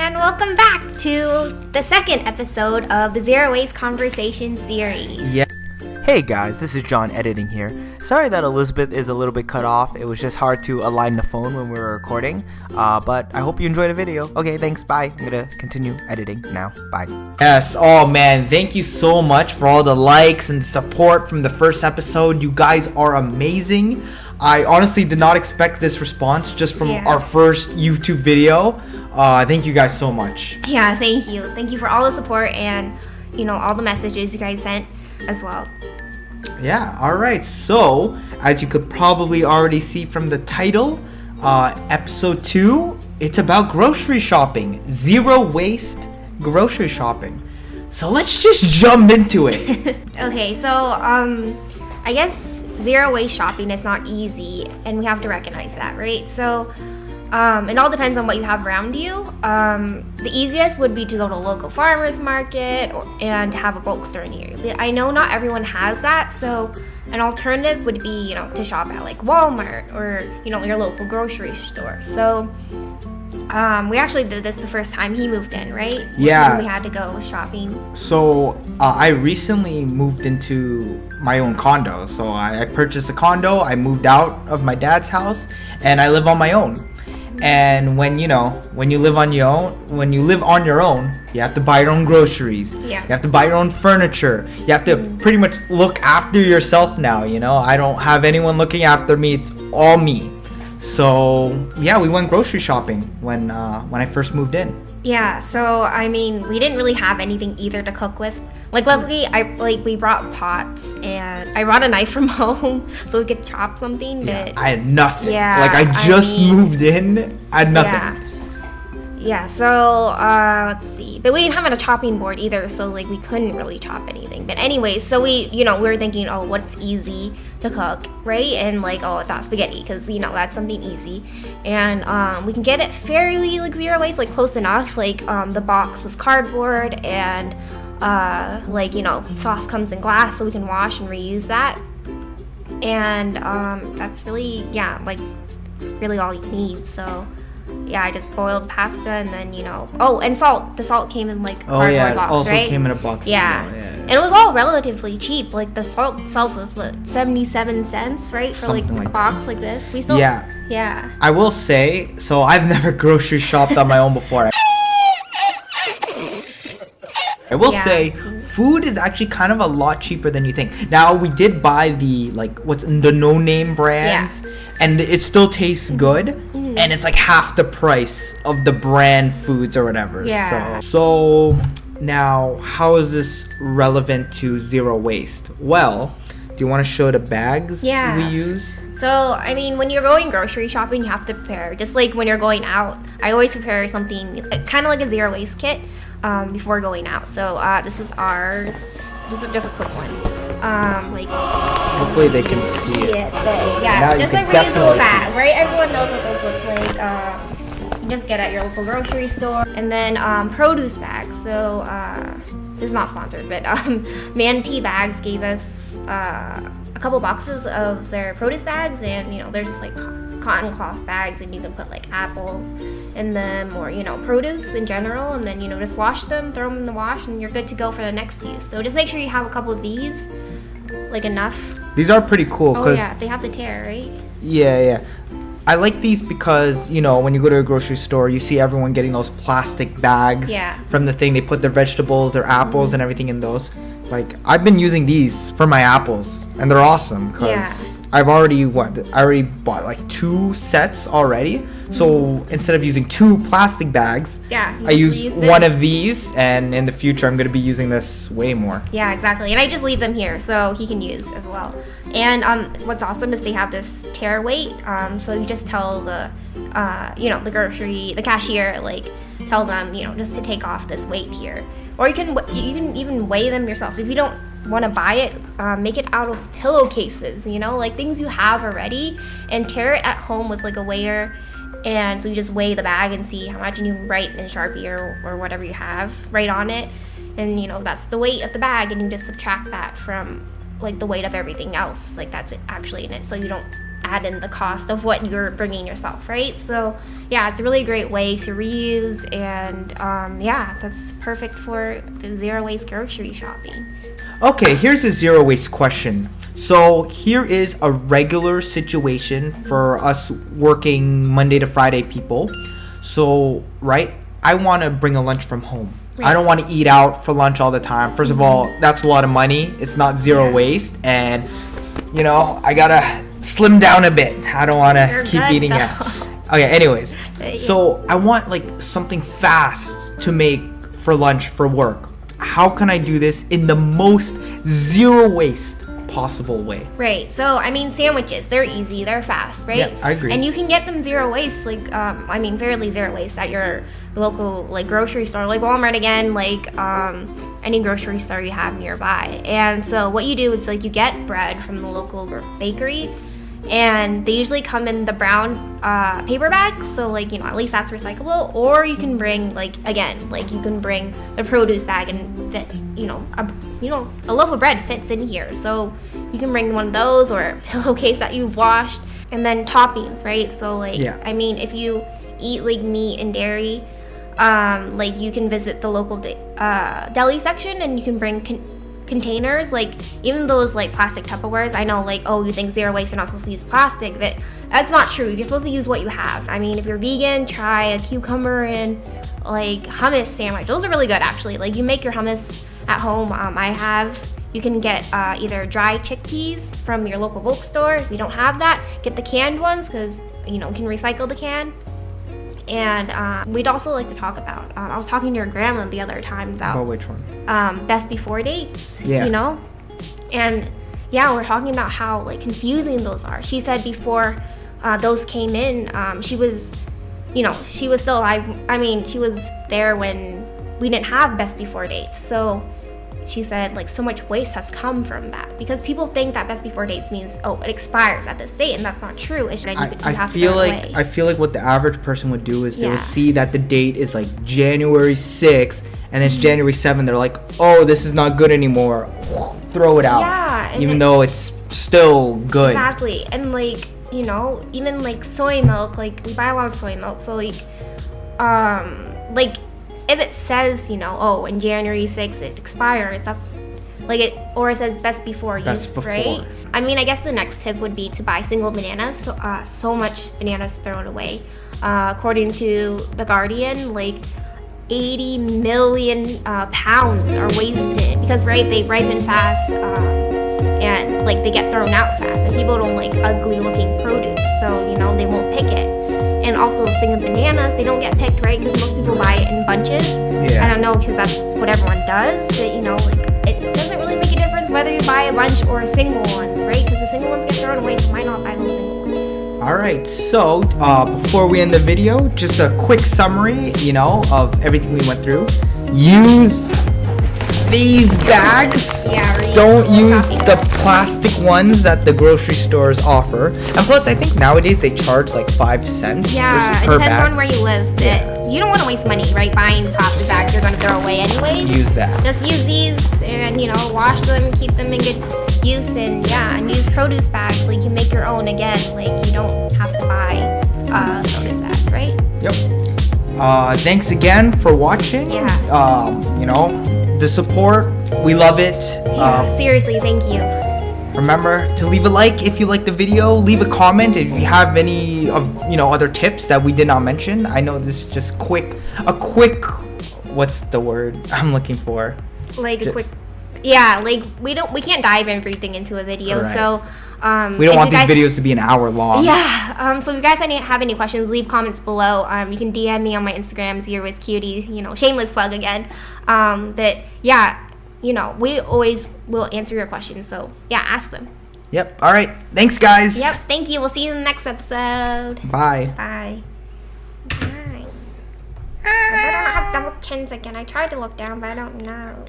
and welcome back to the second episode of the Zero Waste Conversation series. Yeah. Hey guys, this is John editing here. Sorry that Elizabeth is a little bit cut off. It was just hard to align the phone when we were recording. But I hope you enjoyed the video. Okay, thanks. Bye. I'm gonna continue editing now. Bye. Yes, oh man, thank you so much for all the likes and support from the first episode. You guys are amazing. I honestly did not expect this response just from our first YouTube video. Thank you guys so much. Yeah, thank you. Thank you for all the support and, all the messages you guys sent as well. Yeah, alright, so as you could probably already see from the title, episode 2, it's about grocery shopping. Zero waste grocery shopping. So let's just jump into it. Okay, so I guess zero waste shopping is not easy, and we have to recognize that, right? So it all depends on what you have around you. The easiest would be to go to a local farmer's market and have a bulk store near you. I know not everyone has that, so an alternative would be, to shop at like Walmart or, your local grocery store. So we actually did this the first time he moved in, right? Yeah. When we had to go shopping. So I recently moved into my own condo. So I purchased a condo, I moved out of my dad's house, and I live on my own. And when you live on your own, you have to buy your own groceries. Yeah. You have to buy your own furniture. You have to pretty much look after yourself now, I don't have anyone looking after me. It's all me. So, yeah, we went grocery shopping when I first moved in. Yeah, so we didn't really have anything either to cook with. Like, luckily, we brought pots, and I brought a knife from home so we could chop something. But yeah, I had nothing. Yeah, I just moved in. I had nothing. Yeah. So let's see. But we didn't have a chopping board either, so we couldn't really chop anything. But anyway, so we were thinking, oh, what's easy to cook, right? And I thought spaghetti, because that's something easy, and we can get it fairly zero waste, close enough. The box was cardboard, and sauce comes in glass, so we can wash and reuse that. And that's really really all you need. So yeah, I just boiled pasta, and then and salt. The salt came in cardboard box, also right? came in a box. Yeah. As well. Yeah. And it was all relatively cheap. The salt itself was 77 cents, right? For a box like this. We still yeah. I will say, so I've never grocery shopped on my own before. I will say, food is actually kind of a lot cheaper than you think. Now, we did buy the what's the no-name brands, and it still tastes good, and it's half the price of the brand foods or whatever. Yeah. So now, how is this relevant to zero waste? Well, do you want to show the bags we use? So, when you're going grocery shopping, you have to prepare. Just like when you're going out, I always prepare something kind of like a zero waste kit before going out. So, this is ours. Just a quick one. Hopefully they can see it. But yeah, just a reusable bag, right? Everyone knows what those look like. You just get at your local grocery store. And then produce bags. So, this is not sponsored, but Manatee Bags gave us a couple boxes of their produce bags, and there's cotton cloth bags, and you can put apples in them, or produce in general, and then just wash them, throw them in the wash, and you're good to go for the next use. So just make sure you have a couple of these, enough. These are pretty cool. Oh yeah, they have the tear, right? Yeah. I like these because, when you go to a grocery store, you see everyone getting those plastic bags from the thing. They put their vegetables, their apples, and everything in those. I've been using these for my apples, and they're awesome because I already bought 2 sets already. So instead of using 2 plastic bags, I use one of these, and in the future I'm going to be using this way more. Yeah, exactly. And I just leave them here so he can use as well. And what's awesome is they have this tear weight. So you just tell the the cashier, tell them, just to take off this weight here. Or you can even weigh them yourself. If you don't want to buy it, make it out of pillowcases, things you have already, and tear it at home with a weigher. And so you just weigh the bag and see how much, and you write in Sharpie or whatever you have, write on it, and that's the weight of the bag, and you just subtract that from the weight of everything else, that's it actually in it, so you don't add in the cost of what you're bringing yourself, right? So yeah, it's a really great way to reuse, and yeah, that's perfect for the zero waste grocery shopping. Okay, here's a zero waste question. So here is a regular situation for us working Monday to Friday people. So, right, I want to bring a lunch from home. Right. I don't want to eat out for lunch all the time. First of all, that's a lot of money. It's not zero waste. And, you know, I got to slim down a bit. I don't want to keep eating out. Okay, anyways. So I want like something fast to make for lunch for work. How can I do this in the most zero waste possible way? Right. So I mean, sandwiches, they're easy, they're fast, right? Yeah, I agree. And you can get them zero waste, like I mean, fairly zero waste at your local like grocery store, like Walmart again, like any grocery store you have nearby. And so what you do is like you get bread from the local bakery, and they usually come in the brown paper bags, so like, you know, at least that's recyclable. Or you can bring, like, again, like you can bring the produce bag, and that, you know, a loaf of bread fits in here, so you can bring one of those, or a pillowcase that you've washed. And then toppings, right? So like, I mean, if you eat like meat and dairy, like you can visit the local deli section, and you can bring containers, like even those like plastic Tupperwares. I know, like, oh, you think zero waste, you're not supposed to use plastic, but that's not true. You're supposed to use what you have. I mean, if you're vegan, try a cucumber and like hummus sandwich. Those are really good, actually. Like, you make your hummus at home. You can get either dry chickpeas from your local bulk store. If you don't have that, get the canned ones, because, you know, you can recycle the can. And we'd also like to talk about, I was talking to your grandma the other time about which one? Best before dates, you know? And yeah, we're talking about how like confusing those are. She said before those came in, she was still alive. I mean, she was there when we didn't have best before dates. So she said, like, so much waste has come from that, because people think that best before dates means, oh, it expires at this date, and that's not true. It's I feel like what the average person would do is they would see that the date is like January 6th, and it's January 7th. They're like, oh, this is not good anymore. Throw it out. Yeah, even though it's still good. Exactly. And like, you know, even like soy milk, like we buy a lot of soy milk, so like if it says, you know, oh, in January 6th it expires, that's like it, or it says best before use, right? I mean, I guess the next tip would be to buy single bananas. So much bananas thrown away. According to The Guardian, like 80 million pounds are wasted because, right, they ripen fast and like they get thrown out fast, and people don't like ugly looking produce, so, you know, they won't pick it. And also, single bananas, they don't get picked, right? Because most people buy it in bunches. I don't know, because that's what everyone does. But, you know, like, it doesn't really make a difference whether you buy a bunch or single ones, right? Because the single ones get thrown away, so why not buy those single ones? All right. So before we end the video, just a quick summary, you know, of everything we went through. Use these bags. Don't use the plastic ones that the grocery stores offer. And plus, I think nowadays they charge like 5 cents per bag. It depends on where you live. But you don't want to waste money, right? Buying plastic bags you're going to throw away anyways. Use that. Just use these and, you know, wash them, keep them in good use, and and use produce bags. Like, you make your own again. Like, you don't have to buy produce bags, right? Yep. Thanks again for watching. You know, the support, we love it. Seriously, thank you. Remember to leave a like if you like the video. Leave a comment if you have any other tips that we did not mention. I know this is just a quick what's the word I'm looking for? Like a quick, like we can't dive everything into a video, right. So we don't want these videos to be an hour long. So if you guys have any questions, leave comments below. You can DM me on my Instagram, ZeroWasteCutie. You know, shameless plug again. But yeah, you know, we always will answer your questions. So yeah, ask them. Yep. All right. Thanks, guys. Yep. Thank you. We'll see you in the next episode. Bye. Bye. Bye. I don't have double chins again. I tried to look down, but I don't know.